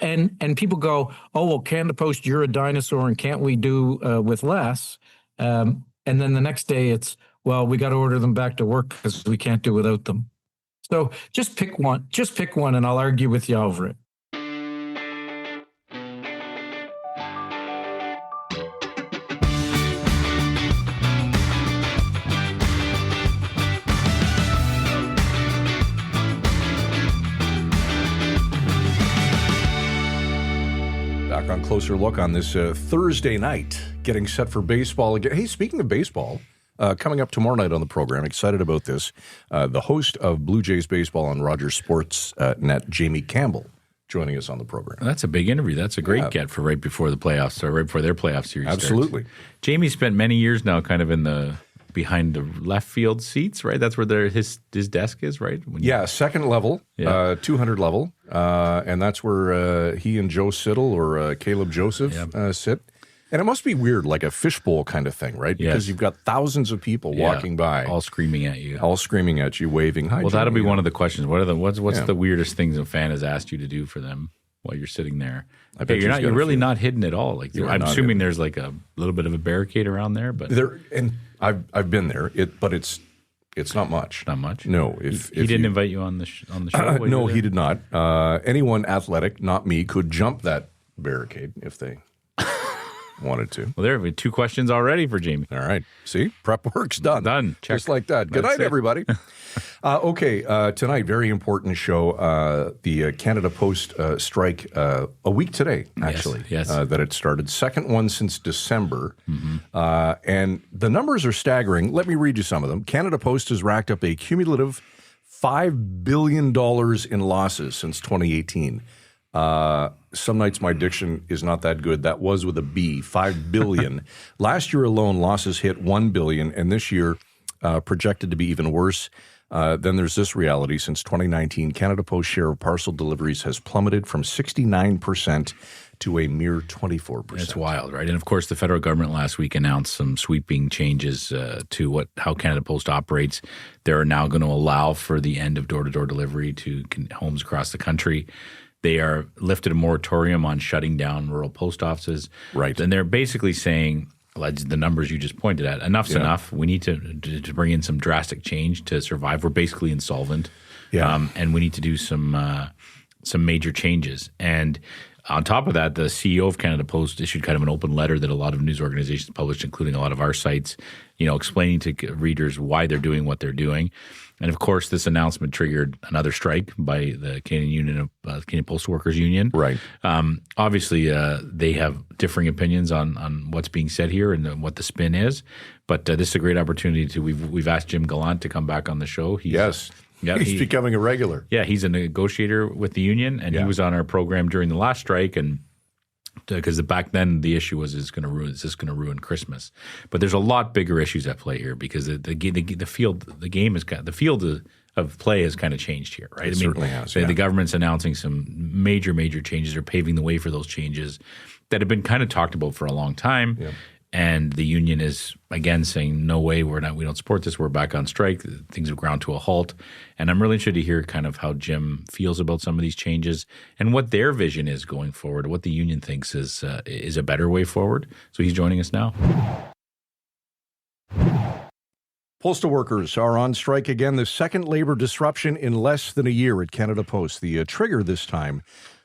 and people go, oh, well, Canada Post, you're a dinosaur, and can't we do with less? And then the next day it's, well, we got to order them back to work because we can't do without them. So just pick one, and I'll argue with you over it. On Closer Look on this Thursday night, getting set for baseball again. Hey, speaking of baseball, coming up tomorrow night on the program, excited about this. The host of Blue Jays baseball on Rogers Sports Net, Jamie Campbell, joining us on the program. That's a big interview. That's a great get for right before the playoffs, or right before their playoff series. Absolutely. Starts. Jamie spent many years now kind of in the behind the left field seats, right? That's where his desk is, right? Second level, 200 level. And that's where he and Joe Siddle or Caleb Joseph sit. And it must be weird, like a fishbowl kind of thing, right? Because you've got thousands of people walking by. All screaming at you. Waving. Hi, well, that'll be one of the questions. What's the weirdest things a fan has asked you to do for them while you're sitting there? I bet you're really not hidden at all. Like I'm assuming there's like a little bit of a barricade around there, but and I've been there. But it's not much. Not much. No, he didn't invite you on the show. No, he did not. Anyone athletic, not me, could jump that barricade if they wanted to. Well, there have been 2 questions already for Jamie. All right. See, prep work's done. Check. Just like that. Good night, everybody. Okay, tonight, very important show. The Canada Post strike a week today, actually, yes. That it started. Second one since December. Mm-hmm. And the numbers are staggering. Let me read you some of them. Canada Post has racked up a cumulative $5 billion in losses since 2018. Some nights my diction is not that good. That was with a B, 5 billion. Last year alone, losses hit 1 billion, and this year projected to be even worse. Then there's this reality. Since 2019, Canada Post's share of parcel deliveries has plummeted from 69% to a mere 24%. It's wild, right? And of course, the federal government last week announced some sweeping changes to how Canada Post operates. They're now going to allow for the end of door-to-door delivery to homes across the country. They are lifted a moratorium on shutting down rural post offices. Right. And they're basically saying, the numbers you just pointed at, enough's enough. We need to bring in some drastic change to survive. We're basically insolvent. And we need to do some major changes. And on top of that, the CEO of Canada Post issued kind of an open letter that a lot of news organizations published, including a lot of our sites, explaining to readers why they're doing what they're doing. And of course, this announcement triggered another strike by the Canadian Postal Workers Union. Right. Obviously, they have differing opinions on what's being said here and what the spin is. But this is a great opportunity to. We've asked Jim Gallant to come back on the show. He's becoming a regular. Yeah, he's a negotiator with the union, and he was on our program during the last strike, and because back then the issue was, is this going to ruin Christmas? But there's a lot bigger issues at play here because the field of play has kind of changed here, right? Certainly has. The government's announcing some major changes. They're paving the way for those changes that have been kind of talked about for a long time. Yeah. And the union is, again, saying, no way, we don't support this. We're back on strike. Things have ground to a halt. And I'm really interested to hear kind of how Jim feels about some of these changes and what their vision is going forward, what the union thinks is a better way forward. So he's joining us now. Postal workers are on strike again. The second labor disruption in less than a year at Canada Post. The trigger this time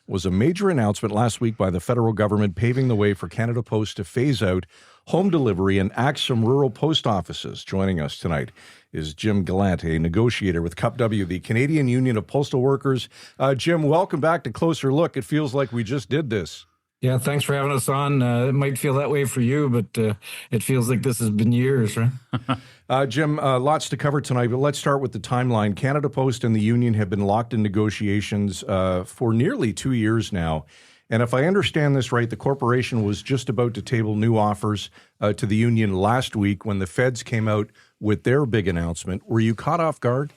was a major announcement last week by the federal government paving the way for Canada Post to phase out home delivery and axe some rural post offices. Joining us tonight is Jim Gallant, a negotiator with CUPW, the Canadian Union of Postal Workers. Jim, welcome back to Closer Look. It feels like we just did this. Yeah, thanks for having us on. It might feel that way for you, but it feels like this has been years, right? Jim, lots to cover tonight, but let's start with the timeline. Canada Post and the union have been locked in negotiations for nearly 2 years now. And if I understand this right, the corporation was just about to table new offers to the union last week when the feds came out with their big announcement. Were you caught off guard?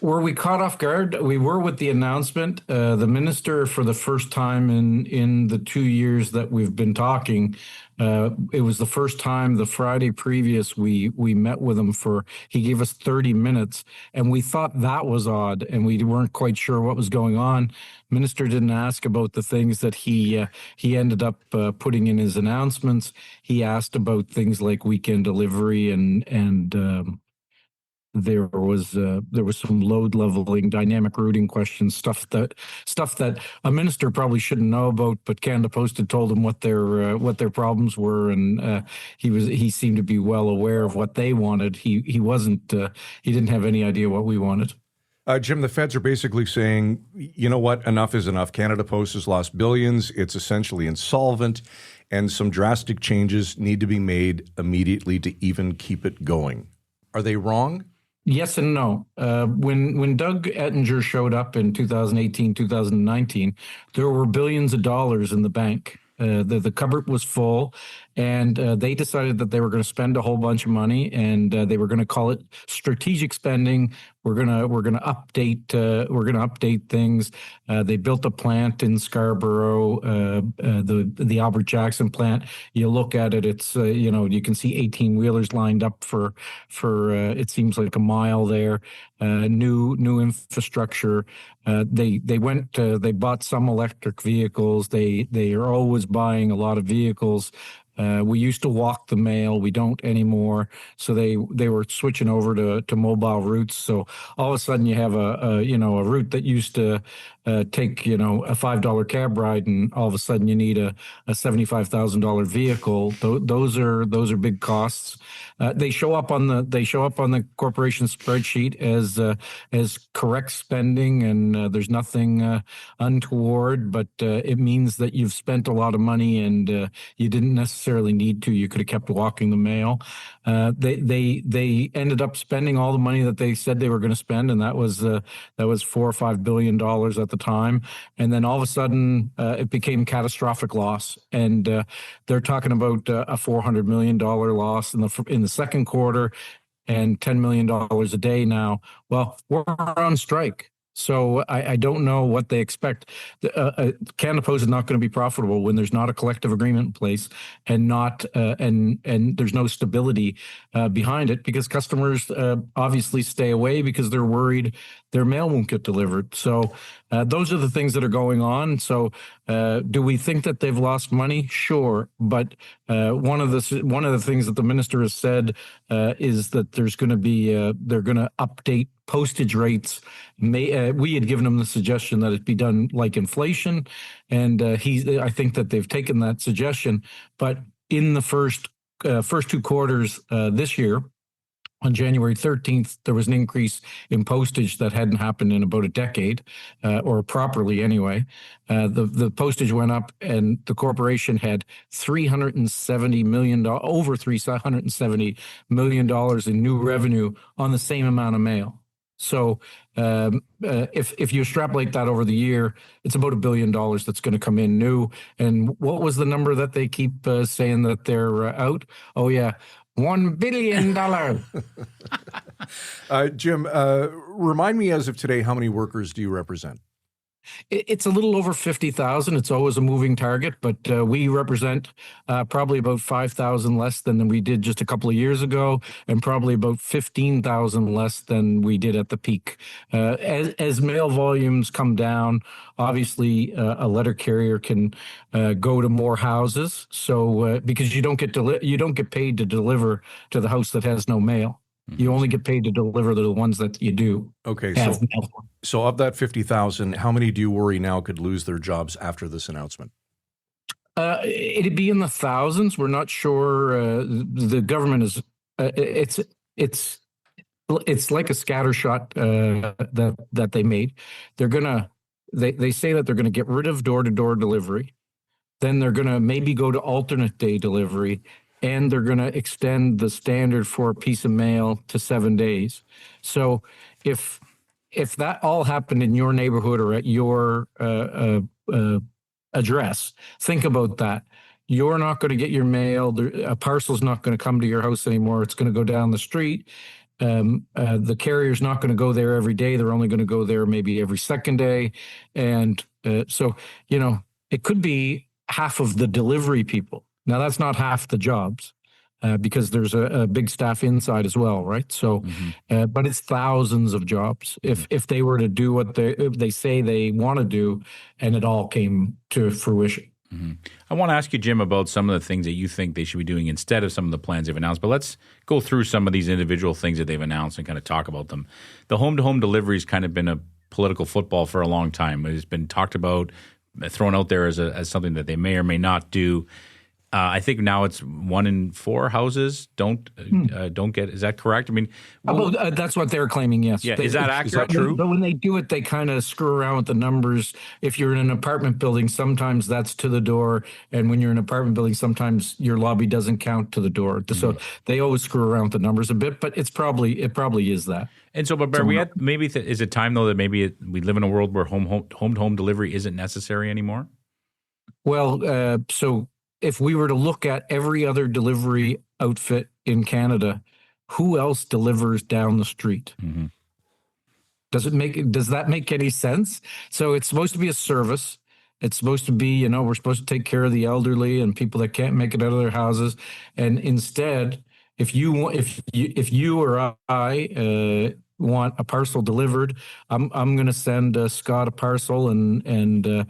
Were we caught off guard? We were with the announcement. The minister, for the first time in the 2 years that we've been talking, it was the first time the Friday previous we met with him for. He gave us 30 minutes, and we thought that was odd, and we weren't quite sure what was going on. Minister didn't ask about the things that he ended up putting in his announcements. He asked about things like weekend delivery and. There was some load leveling, dynamic routing questions, stuff that a minister probably shouldn't know about, but Canada Post had told him what their problems were, and he seemed to be well aware of what they wanted. He wasn't he didn't have any idea what we wanted. Jim, the feds are basically saying, you know what, enough is enough. Canada Post has lost billions. It's essentially insolvent, and some drastic changes need to be made immediately to even keep it going. Are they wrong? Yes and no. When Doug Ettinger showed up in 2018, 2019, there were billions of dollars in the bank. The cupboard was full, and they decided that they were going to spend a whole bunch of money, and they were going to call it strategic spending. We're gonna update things. They built a plant in Scarborough, the Albert Jackson plant. You look at it, it's you can see 18-wheelers lined up for it seems like a mile there. New infrastructure. They bought some electric vehicles. They are always buying a lot of vehicles. We used to walk the mail. We don't anymore. So they were switching over to mobile routes. So all of a sudden you have a route that used to take a $5 cab ride, and all of a sudden you need a $75,000 vehicle. Those are big costs. They show up on the corporation spreadsheet as correct spending, and there's nothing untoward, but it means that you've spent a lot of money and you didn't necessarily need to. You could have kept walking the mail. They ended up spending all the money that they said they were going to spend, and that was $4 or $5 billion at the time. And then all of a sudden, it became catastrophic loss, and they're talking about a $400 million loss in the second quarter, and $10 million a day now. Well, we're on strike. So I don't know what they expect. Canada Post is not going to be profitable when there's not a collective agreement in place, and and there's no stability behind it, because customers obviously stay away because they're worried their mail won't get delivered. So those are the things that are going on. So do we think that they've lost money? Sure, but one of the things that the minister has said is that there's going to be they're going to update postage rates. We had given him the suggestion that it be done like inflation, and I think that they've taken that suggestion. But in the first two quarters this year, on January 13th, there was an increase in postage that hadn't happened in about a decade, or properly anyway. The postage went up, and the corporation had $370 million, over $370 million in new revenue on the same amount of mail. So if you extrapolate that over the year, it's about $1 billion that's going to come in new. And what was the number that they keep saying that they're out? Oh, yeah. $1 billion. Jim, remind me, as of today, how many workers do you represent? It's a little over 50,000. It's always a moving target, but we represent probably about 5,000 less than we did just a couple of years ago, and probably about 15,000 less than we did at the peak. As mail volumes come down, obviously a letter carrier can go to more houses. So because you don't get paid to deliver to the house that has no mail. You only get paid to deliver the ones that you do. Okay, so of that 50,000, how many do you worry now could lose their jobs after this announcement? It'd be in the thousands. We're not sure. The government is. It's like a scattershot that they made. They say that they're gonna get rid of door-to-door delivery. Then they're gonna maybe go to alternate day delivery. And they're going to extend the standard for a piece of mail to 7 days. So if that all happened in your neighborhood or at your address, think about that. You're not going to get your mail. A parcel's not going to come to your house anymore. It's going to go down the street. the carrier's not going to go there every day. They're only going to go there maybe every second day. And so, it could be half of the delivery people. Now, that's not half the jobs. Because there's a big staff inside as well, right? So, but it's thousands of jobs if they were to do what they say they want to do, and it all came to fruition. I want to ask you, Jim, about some of the things that you think they should be doing instead of some of the plans they've announced. But let's go through some of these individual things that they've announced and kind of talk about them. The home-to-home delivery has kind of been a political football for a long time. It's been talked about, thrown out there as something that they may or may not do. I think now it's 1 in 4 houses don't get. Is that correct? I mean, that's what they're claiming. Yes. Yeah. Is that accurate? Is that true? But when they do it, they kind of screw around with the numbers. If you're in an apartment building, sometimes that's to the door, and when you're in an apartment building, sometimes your lobby doesn't count to the door. So they always screw around with the numbers a bit. But it probably is that. And so, but is it time though that maybe we live in a world where home-to-home delivery isn't necessary anymore? Well, so. If we were to look at every other delivery outfit in Canada, who else delivers down the street? Mm-hmm. Does that make any sense? So it's supposed to be a service. It's supposed to be, we're supposed to take care of the elderly and people that can't make it out of their houses. And instead, if you or I want a parcel delivered, I'm going to send Scott a parcel, and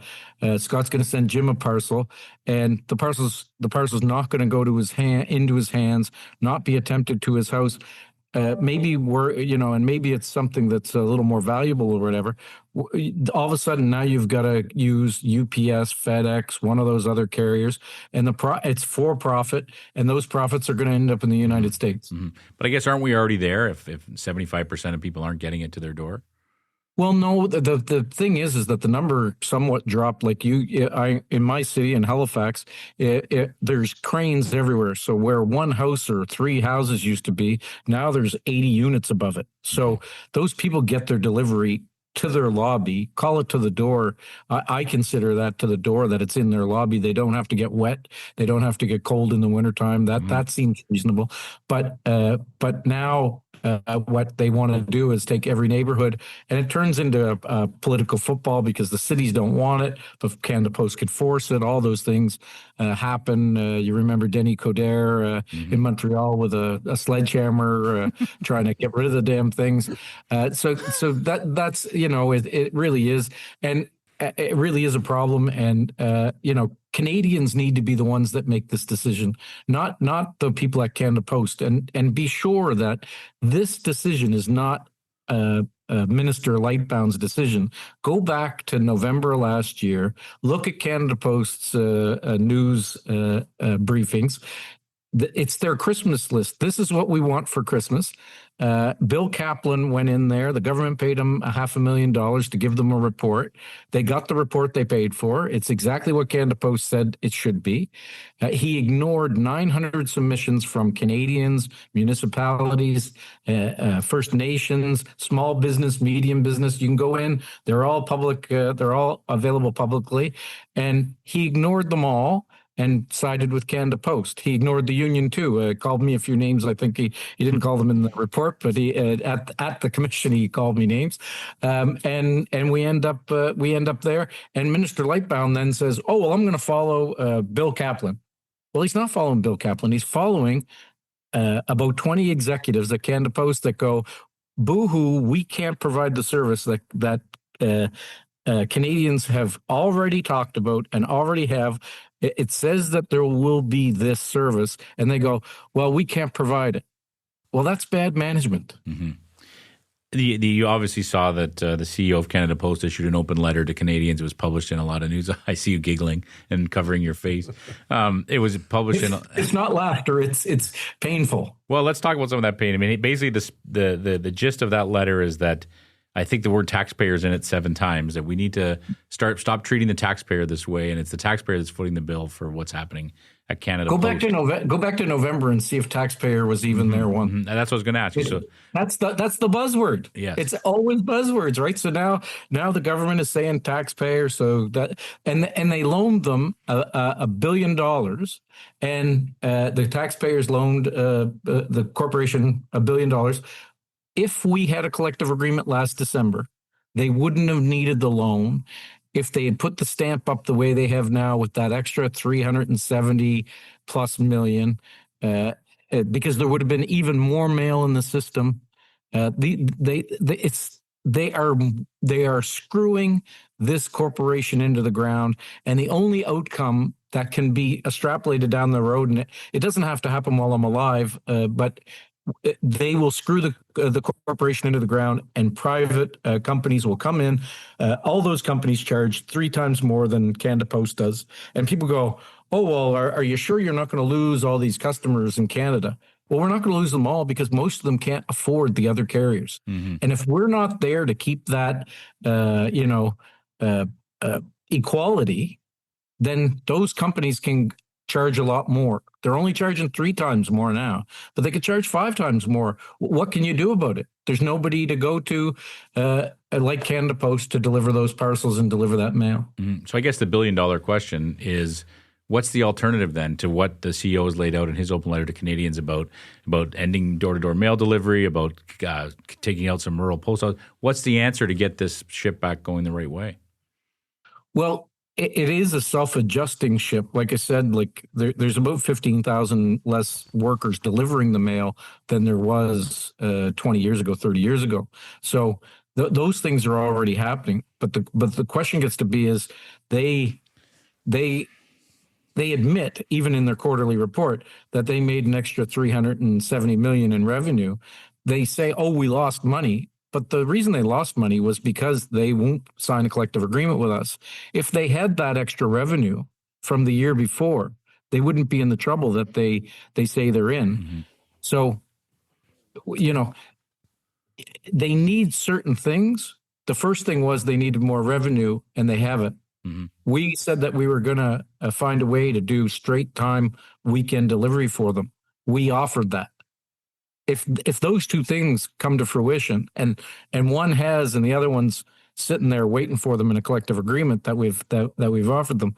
Scott's going to send Jim a parcel, and the parcel's not going to go to into his hands, not be attempted to his house. Maybe and maybe it's something that's a little more valuable or whatever. All of a sudden now you've got to use UPS, FedEx, one of those other carriers, and it's for profit, and those profits are going to end up in the United States. Mm-hmm. But I guess aren't we already there if 75% of people aren't getting it to their door? Well, no, the thing is that the number somewhat dropped. Like in my city in Halifax, there's cranes everywhere. So where one house or 3 houses used to be, now there's 80 units above it. So those people get their delivery to their lobby, call it to the door. I consider that to the door, that it's in their lobby. They don't have to get wet. They don't have to get cold in the wintertime. That seems reasonable. But now what they want to do is take every neighborhood, and it turns into a political football because the cities don't want it, but Canada Post could force it. All those things happen. You remember Denis Coderre in Montreal with a sledgehammer trying to get rid of the damn things. So that's it really is, and it really is a problem. And Canadians need to be the ones that make this decision, not the people at Canada Post, and be sure that this decision is not Minister Lightbound's decision. Go back to November last year, look at Canada Post's news briefings. It's their Christmas list. This is what we want for Christmas. Bill Kaplan went in there. The government paid him $500,000 to give them a report. They got the report they paid for. It's exactly what Canada Post said it should be. He ignored 900 submissions from Canadians, municipalities, First Nations, small business, medium business. You can go in. They're all public. They're all available publicly. And he ignored them all and sided with Canada Post. He ignored the union too. Called me a few names. I think he didn't call them in the report, but he at the commission he called me names, and we end up there. And Minister Lightbound then says, "Oh well, I'm going to follow Bill Kaplan." Well, he's not following Bill Kaplan. He's following about 20 executives at Canada Post that go, "Boo-hoo, we can't provide the service that Canadians have already talked about and already have. It says that there will be this service," and they go, "Well, we can't provide it." Well, that's bad management. Mm-hmm. You obviously saw that the CEO of Canada Post issued an open letter to Canadians. It was published in a lot of news. I see you giggling and covering your face. It was published It's not laughter. It's painful. Well, let's talk about some of that pain. I mean, basically, the gist of that letter is that I think the word taxpayer is in it 7 times, that we need to stop treating the taxpayer this way, and it's the taxpayer that's footing the bill for what's happening at Canada Post. Go back to November and see if taxpayer was even there one. Mm-hmm. That's what I was going to ask you. So that's the buzzword. Yes. It's always buzzwords, right? So now the government is saying taxpayer, so that and they loaned them $1 billion, and the taxpayers loaned the corporation $1 billion. if we had a collective agreement last December, they wouldn't have needed the loan. If they had put the stamp up the way they have now with that extra 370 plus million, because there would have been even more mail in the system. They are screwing this corporation into the ground, and the only outcome that can be extrapolated down the road, and it doesn't have to happen while I'm alive, but they will screw the corporation into the ground, and private companies will come in. All those companies charge 3 times more than Canada Post does, and people go, "Oh well, are you sure you're not going to lose all these customers in Canada?" Well, we're not going to lose them all because most of them can't afford the other carriers, and if we're not there to keep that, equality, then those companies can charge a lot more. They're only charging 3 times more now, but they could charge 5 times more. What can you do about it? There's nobody to go to, like Canada Post, to deliver those parcels and deliver that mail. So I guess the billion-dollar question is, what's the alternative then to what the CEO has laid out in his open letter to Canadians about ending door-to-door mail delivery, about taking out some rural post offices? What's the answer to get this ship back going the right way? Well, it is a self-adjusting ship. Like I said, there's about 15,000 less workers delivering the mail than there was 20 years ago, 30 years ago. So those things are already happening. But the question gets to be is they admit, even in their quarterly report, that they made an extra 370 million in revenue. They say, "Oh, we lost money." But the reason they lost money was because they won't sign a collective agreement with us. If they had that extra revenue from the year before, they wouldn't be in the trouble that they say they're in. Mm-hmm. So, they need certain things. The first thing was they needed more revenue, and they haven't. Mm-hmm. We said that we were going to find a way to do straight time weekend delivery for them. We offered that. If those two things come to fruition, and one has, and the other one's sitting there waiting for them in a collective agreement that we've offered them,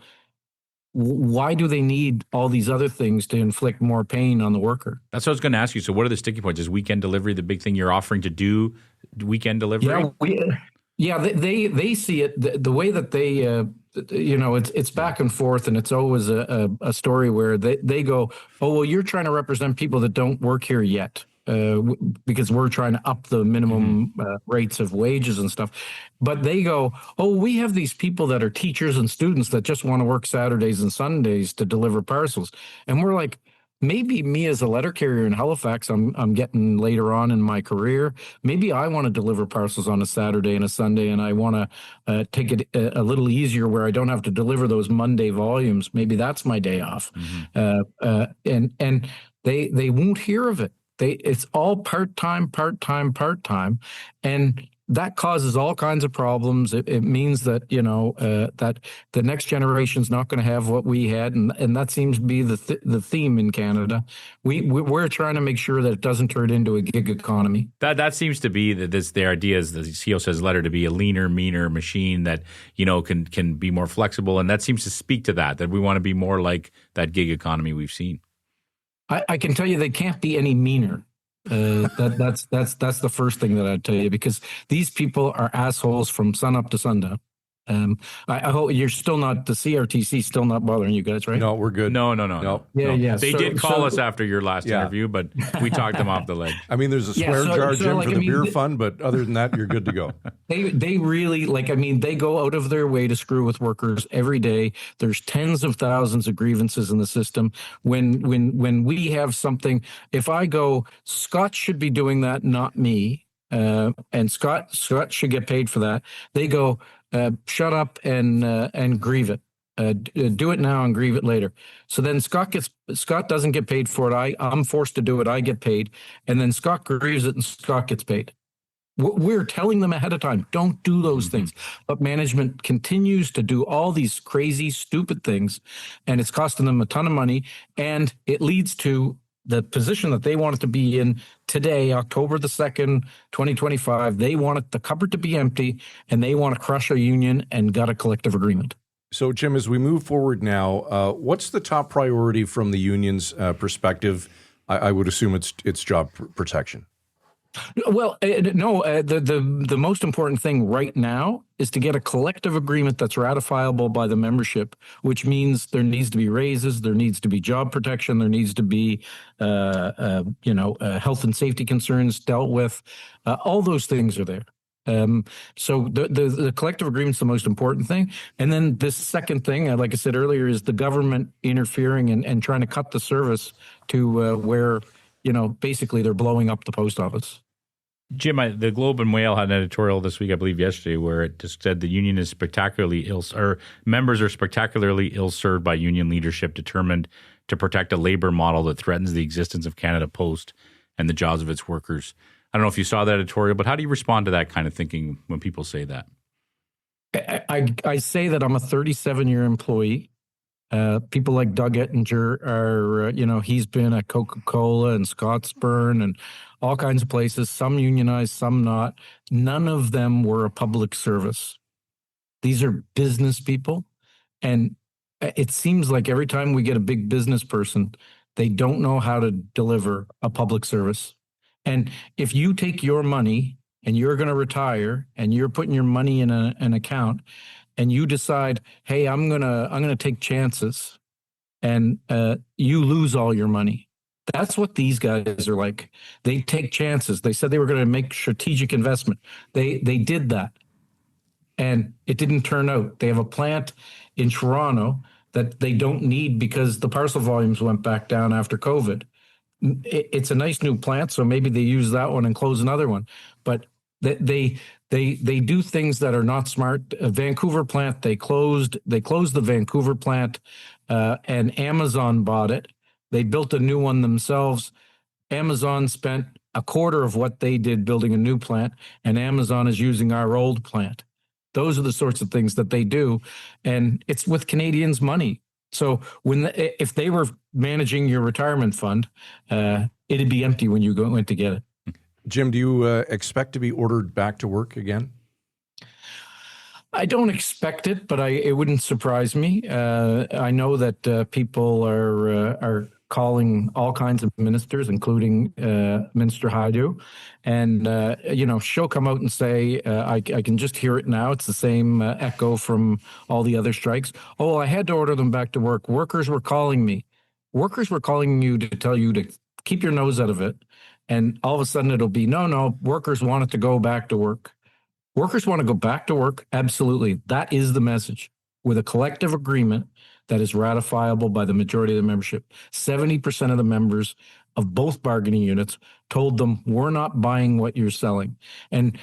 why do they need all these other things to inflict more pain on the worker? That's what I was going to ask you. So, what are the sticking points? Is weekend delivery the big thing you're offering to do? Weekend delivery? They see it the way that they. It's back and forth, and it's always a story where they go, "Oh, well, you're trying to represent people that don't work here yet." Because we're trying to up the minimum rates of wages and stuff. But they go, "Oh, we have these people that are teachers and students that just want to work Saturdays and Sundays to deliver parcels." And we're like, maybe me as a letter carrier in Halifax, I'm getting later on in my career. Maybe I want to deliver parcels on a Saturday and a Sunday, and I want to take it a little easier where I don't have to deliver those Monday volumes. Maybe that's my day off. Mm-hmm. And they won't hear of it. It's all part-time, and that causes all kinds of problems. It means that that the next generation's not going to have what we had, and that seems to be the theme in Canada. We're trying to make sure that it doesn't turn into a gig economy. That seems to be the idea. Is the CEO says letter to be a leaner, meaner machine that can be more flexible, and that seems to speak to that we want to be more like that gig economy we've seen. I can tell you they can't be any meaner. That's the first thing that I'd tell you, because these people are assholes from sun up to sundown. I hope you're still not, the CRTC still not bothering you guys, right? No, we're good. No. Yeah. They did call us after your last interview, but we talked them off the ledge. I mean, there's a swear jar, Jim, for the beer fund, but other than that, you're good to go. They really, they go out of their way to screw with workers every day. There's tens of thousands of grievances in the system. When we have something, if I go, Scott should be doing that, not me, and Scott should get paid for that, they go, shut up and grieve it. Do it now and grieve it later. So then Scott doesn't get paid for it. I'm forced to do it. I get paid, and then Scott grieves it and Scott gets paid. We're telling them ahead of time, don't do those things. But management continues to do all these crazy, stupid things, and it's costing them a ton of money, and it leads to the position that they wanted to be in today, October the 2nd, 2025. They wanted the cupboard to be empty, and they want to crush a union and gut a collective agreement. So, Jim, as we move forward now, what's the top priority from the union's perspective? I would assume it's job protection. Well, no, the most important thing right now is to get a collective agreement that's ratifiable by the membership, which means there needs to be raises, there needs to be job protection, there needs to be, health and safety concerns dealt with. All those things are there. So the collective agreement is the most important thing. And then this second thing, like I said earlier, is the government interfering and trying to cut the service to where, basically they're blowing up the post office. Jim, the Globe and Mail had an editorial this week, I believe yesterday, where it just said the union is spectacularly or members are spectacularly ill-served by union leadership determined to protect a labor model that threatens the existence of Canada Post and the jobs of its workers. I don't know if you saw that editorial, but how do you respond to that kind of thinking when people say that? I say that I'm a 37-year employee. People like Doug Ettinger are, he's been at Coca-Cola and Scottsburn and all kinds of places, some unionized, some not. None of them were a public service. These are business people. And it seems like every time we get a big business person, they don't know how to deliver a public service. And if you take your money and you're going to retire and you're putting your money in an account and you decide, hey, I'm gonna take chances, and you lose all your money. That's what these guys are like. They take chances. They said they were going to make strategic investment. They did that, and it didn't turn out. They have a plant in Toronto that they don't need because the parcel volumes went back down after COVID. It's a nice new plant, so maybe they use that one and close another one. But they do things that are not smart. A Vancouver plant, they closed the Vancouver plant, and Amazon bought it. They built a new one themselves. Amazon spent a quarter of what they did building a new plant, and Amazon is using our old plant. Those are the sorts of things that they do, and it's with Canadians' money. So if they were managing your retirement fund, it'd be empty when you went to get it. Jim, do you expect to be ordered back to work again? I don't expect it, but it wouldn't surprise me. I know that people are calling all kinds of ministers, including Minister Hajdu, and she'll come out and say, I can just hear it now. It's the same echo from all the other strikes. Oh, I had to order them back to work. Workers were calling me. Workers were calling you to tell you to keep your nose out of it. And all of a sudden it'll be, no, workers wanted to go back to work. Workers want to go back to work. Absolutely. That is the message, with a collective agreement that is ratifiable by the majority of the membership. 70% of the members of both bargaining units told them, we're not buying what you're selling. And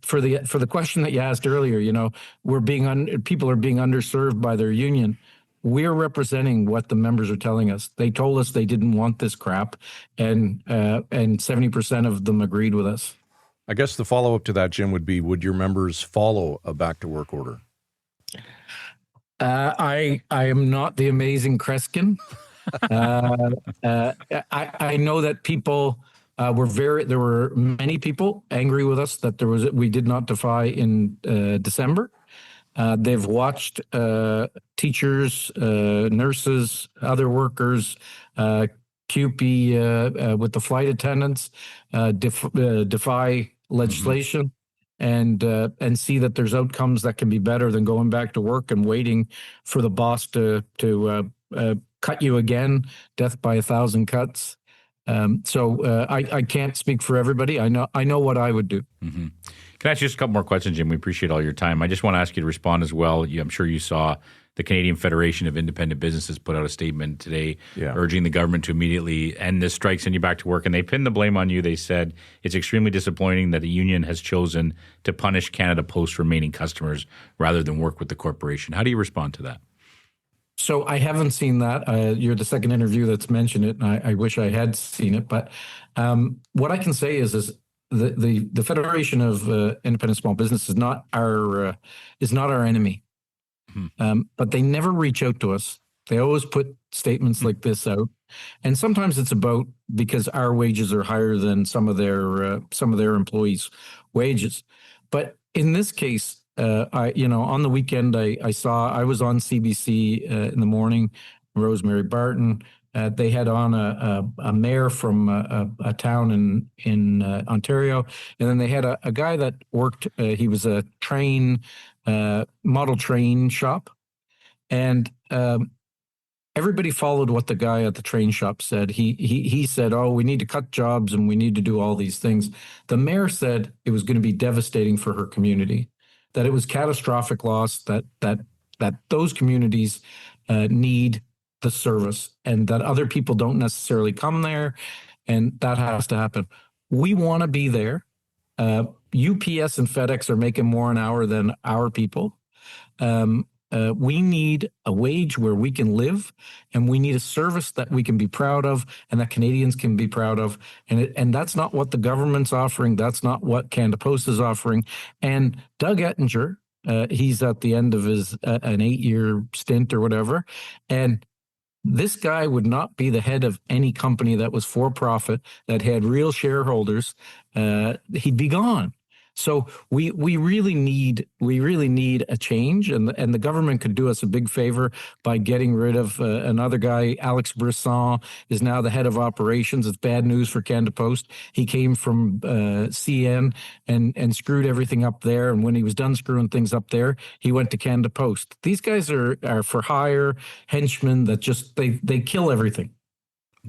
for the question that you asked earlier, people are being underserved by their union. We're representing what the members are telling us. They told us they didn't want this crap, and 70% of them agreed with us. I guess the follow-up to that, Jim, would be, would your members follow a back-to-work order? I am not the amazing Kreskin. I know that people there were many people angry with us that we did not defy in December. They've watched teachers, nurses, other workers, CUPE with the flight attendants defy legislation, and see that there's outcomes that can be better than going back to work and waiting for the boss to cut you again, death by 1,000 cuts. So I can't speak for everybody. I know what I would do. Mm-hmm. Can I ask you just a couple more questions, Jim? We appreciate all your time. I just want to ask you to respond as well. I'm sure you saw the Canadian Federation of Independent Businesses put out a statement today urging the government to immediately end this strike, send you back to work. And they pinned the blame on you. They said it's extremely disappointing that the union has chosen to punish Canada Post's remaining customers rather than work with the corporation. How do you respond to that? So I haven't seen that. You're the second interview that's mentioned it, and I wish I had seen it. But what I can say is the Federation of Independent Small Business is not our enemy. But they never reach out to us. They always put statements like this out, and sometimes it's about because our wages are higher than some of their employees' wages. But in this case, on the weekend, I was on CBC in the morning. Rosemary Barton, They had on a mayor from a town in Ontario, and then they had a guy that worked. He was a model train shop, and everybody followed what the guy at the train shop said. He said, "Oh, we need to cut jobs and we need to do all these things." The mayor said it was going to be devastating for her community, that it was catastrophic loss, that those communities need the service, and that other people don't necessarily come there, and that has to happen. We want to be there. UPS and FedEx are making more an hour than our people. We need a wage where we can live, and we need a service that we can be proud of and that Canadians can be proud of. And that's not what the government's offering. That's not what Canada Post is offering. And Doug Ettinger, he's at the end of his an 8-year stint or whatever, and this guy would not be the head of any company that was for profit, that had real shareholders. He'd be gone. So we really need a change, and the government could do us a big favor by getting rid of another guy. Alex Brisson is now the head of operations. It's bad news for Canada Post. He came from CN and screwed everything up there. And when he was done screwing things up there, he went to Canada Post. These guys are for hire henchmen that just they kill everything.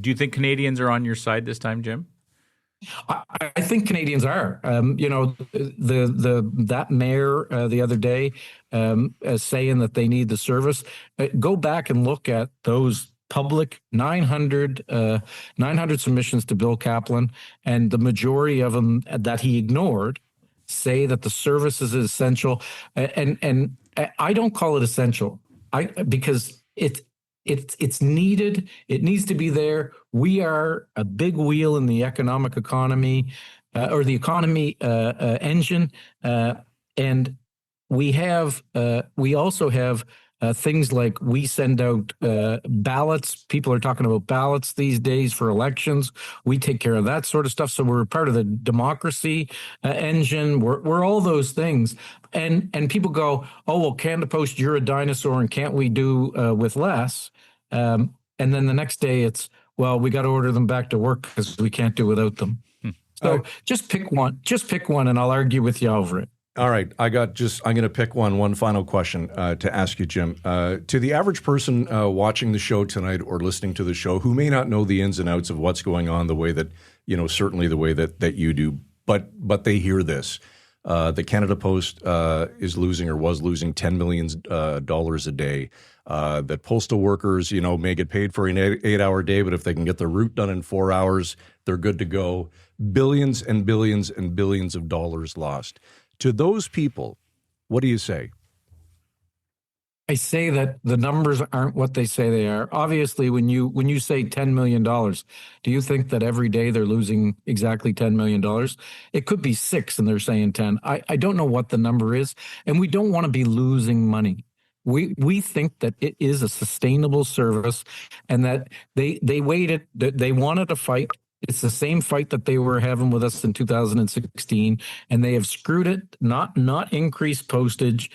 Do you think Canadians are on your side this time, Jim? I think Canadians are. That mayor the other day saying that they need the service. Go back and look at those public 900 submissions to Bill Kaplan, and the majority of them that he ignored say that the service is essential. And I don't call it essential. Because it's needed. It needs to be there. We are a big wheel in the economic economy, or the economy engine, and we also have things like we send out ballots. People are talking about ballots these days for elections. We take care of that sort of stuff. So we're part of the democracy engine. We're all those things. And people go, "Oh, well, Canada Post, you're a dinosaur, and can't we do with less?" And then the next day it's, "Well, we got to order them back to work because we can't do without them." So just pick one. Just pick one, and I'll argue with you over it. All right. I'm going to pick one final question to ask you, Jim. To the average person watching the show tonight or listening to the show who may not know the ins and outs of what's going on the way that, certainly the way that you do, but they hear this, the Canada Post is losing or was losing $10 million a day, that postal workers, may get paid for an 8-hour day, but if they can get the route done in 4 hours, they're good to go. Billions and billions and billions of dollars lost. To those people, what do you say? I say that the numbers aren't what they say they are. Obviously, when you say $10 million, do you think that every day they're losing exactly $10 million? It could be 6 and they're saying 10. I don't know what the number is, and we don't want to be losing money. We think that it is a sustainable service, and that they waited, they wanted a fight. It's the same fight that they were having with us in 2016, and they have screwed it, not increased postage.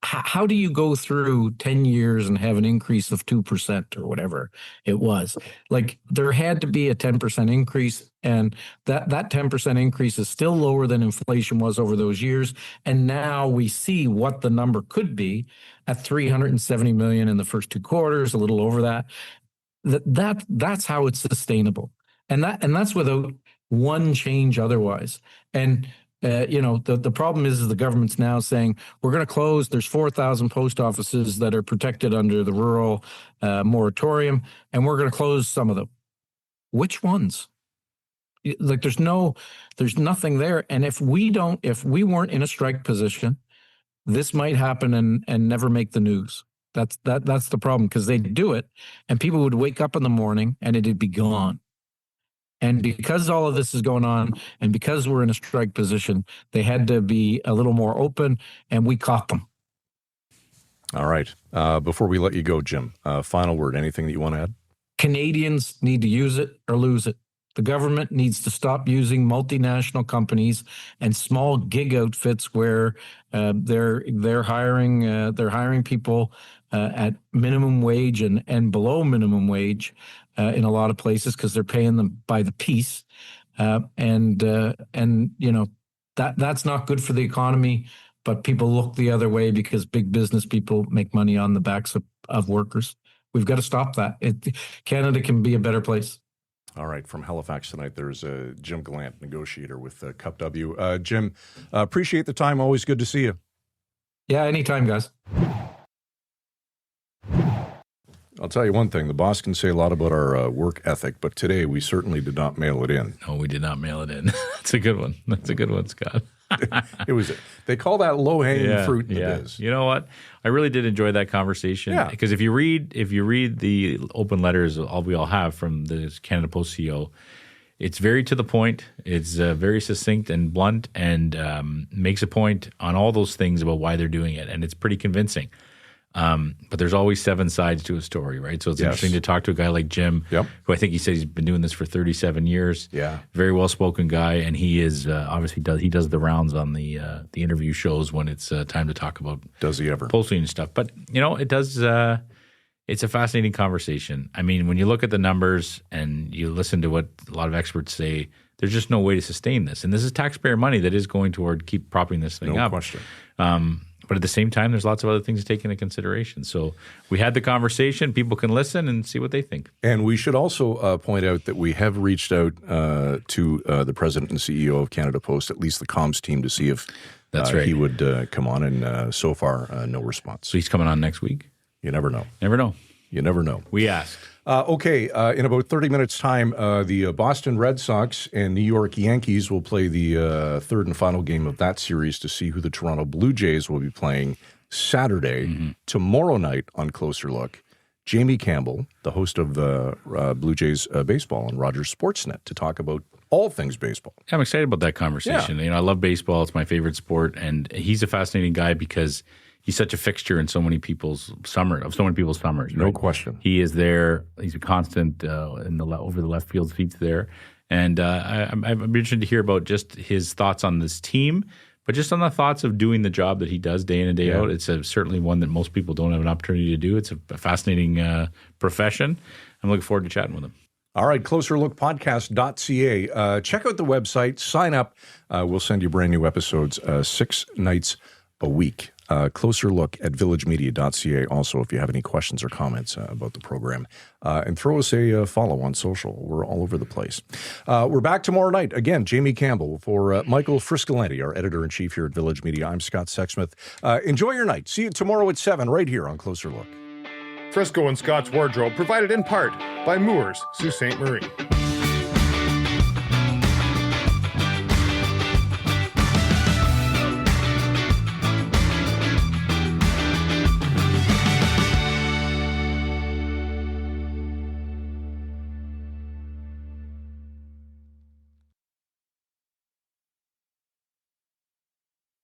How do you go through 10 years and have an increase of 2% or whatever it was? Like, there had to be a 10% increase, and that 10% increase is still lower than inflation was over those years. And now we see what the number could be at $370 million in the first 2 quarters, a little over that. That's how it's sustainable, and that's without one change otherwise. And the problem is the government's now saying we're going to close. There's 4,000 post offices that are protected under the rural moratorium, and we're going to close some of them. Which ones? Like, there's nothing there. And if we weren't in a strike position, this might happen and never make the news. That's the problem, because they'd do it and people would wake up in the morning and it'd be gone. And because all of this is going on, and because we're in a strike position, they had to be a little more open, and we caught them. All right. Before we let you go, Jim, final word, anything that you want to add? Canadians need to use it or lose it. The government needs to stop using multinational companies and small gig outfits where they're hiring people at minimum wage and below minimum wage in a lot of places because they're paying them by the piece, and that's not good for the economy. But people look the other way because big business people make money on the backs of workers. We've got to stop that. Canada can be a better place. All right. From Halifax tonight, there's Jim Gallant, negotiator with Cup W. Jim, appreciate the time. Always good to see you. Yeah, anytime, guys. I'll tell you one thing. The boss can say a lot about our work ethic, but today we certainly did not mail it in. No, we did not mail it in. That's a good one. That's a good one, Scott. It was. They call that low-hanging fruit in the biz. You know what? I really did enjoy that conversation. Yeah. Because if you read the open letters we all have from the Canada Post CEO, it's very to the point. It's very succinct and blunt, and makes a point on all those things about why they're doing it, and it's pretty convincing. But there's always 7 sides to a story, right? So it's interesting to talk to a guy like Jim, who I think he said he's been doing this for 37 years. Yeah, very well-spoken guy, and he is obviously does the rounds on the interview shows when it's time to talk about posting and stuff. But it does. It's a fascinating conversation. I mean, when you look at the numbers and you listen to what a lot of experts say, there's just no way to sustain this, and this is taxpayer money that is going toward keep propping this thing up. No question. But at the same time, there's lots of other things to take into consideration. So we had the conversation. People can listen and see what they think. And we should also point out that we have reached out to the president and CEO of Canada Post, at least the comms team, to see if he would come on. And so far, no response. So he's coming on next week? You never know. Never know. You never know. We asked. In about 30 minutes' time, the Boston Red Sox and New York Yankees will play the third and final game of that series to see who the Toronto Blue Jays will be playing Saturday. Mm-hmm. Tomorrow night on Closer Look, Jamie Campbell, the host of the Blue Jays baseball on Rogers Sportsnet, to talk about all things baseball. I'm excited about that conversation. Yeah. I love baseball. It's my favorite sport, and he's a fascinating guy because he's such a fixture in so many people's summers. Right? No question. He is there. He's a constant over the left field seats there. And I'm interested to hear about just his thoughts on this team, but just on the thoughts of doing the job that he does day in and day out. It's certainly one that most people don't have an opportunity to do. It's a fascinating profession. I'm looking forward to chatting with him. All right, closerlookpodcast.ca. Check out the website. Sign up. We'll send you brand new episodes 6 nights a week. Closer look at villagemedia.ca. Also, if you have any questions or comments about the program, and throw us a follow on social. We're all over the place. We're back tomorrow night. Again, Jamie Campbell for Michael Friscolanti, our editor-in-chief here at Village Media. I'm Scott Sexsmith. Enjoy your night. See you tomorrow at 7 right here on Closer Look. Frisco and Scott's Wardrobe provided in part by Moores, Sault Ste. Marie.